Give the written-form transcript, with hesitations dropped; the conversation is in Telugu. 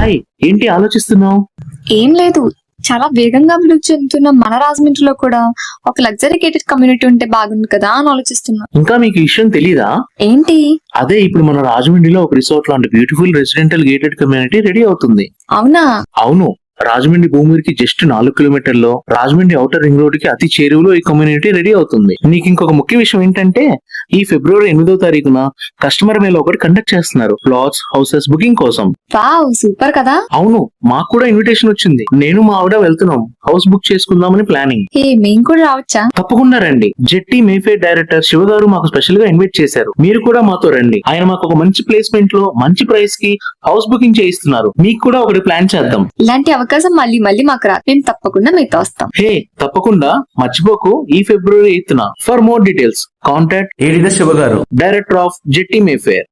హాయ్, ఏంటి ఆలోచిస్తున్నావు? ఏం లేదు, చాలా వేగంగా అభివృద్ధి చెందుతున్న మన రాజమండ్రిలో కూడా ఒక లగ్జరీ గేటెడ్ కమ్యూనిటీ ఉంటే బాగుంది కదా అని ఆలోచిస్తున్నా. ఇంకా మీకు ఈ విషయం తెలీదా? ఏంటి? అదే ఇప్పుడు మన రాజమండ్రిలో ఒక రిసార్ట్ లాంటి beautiful residential gated community ready అవుతుంది. అవునా? అవును, రాజమండ్రి భూమికి జస్ట్ 4 కిలోమీటర్లో రాజమండ్రి ఔటర్ రింగ్ రోడ్ కి అతి చేరువలో ఈ కమ్యూనిటీ రెడీ అవుతుంది. నీకు ఇంకొక ముఖ్య విషయం ఏంటంటే ఈ ఫిబ్రవరి 8వ తారీఖున కస్టమర్ మేళ ఒకటి కండక్ట్ చేస్తున్నారు ప్లాట్స్ హౌసెస్ బుకింగ్ కోసం. వావ్, సూపర్ కదా. అవును, మాకు కూడా ఇన్విటేషన్ వచ్చింది. నేను మా ఆవిడ వెళ్తున్నాం హౌస్ బుక్ చేసుకుందామని ప్లానింగ్. మేం కూడా రావచ్చా? తప్పకుండా రండి. జెట్టి మేఫేర్ డైరెక్టర్ శివ గారు మాకు స్పెషల్ గా ఇన్వైట్ చేశారు. మీరు కూడా మాతో రండి. ఆయన మాకు ఒక మంచి ప్లేస్మెంట్ లో మంచి ప్రైస్ కి హౌస్ బుకింగ్ చేయిస్తున్నారు. మీకు కూడా ఒకటి ప్లాన్ చేద్దాం. ఇలాంటి అవకాశం మళ్ళీ మళ్ళీ మాకు రాదు. మేము తప్పకుండా మీతో వస్తాం. తప్పకుండా మర్చిపోకు. ఈ ఫిబ్రవరి 8న for more details contact Edida Siva గారు, డైరెక్టర్ ఆఫ్ జెట్టి మేఫేర్.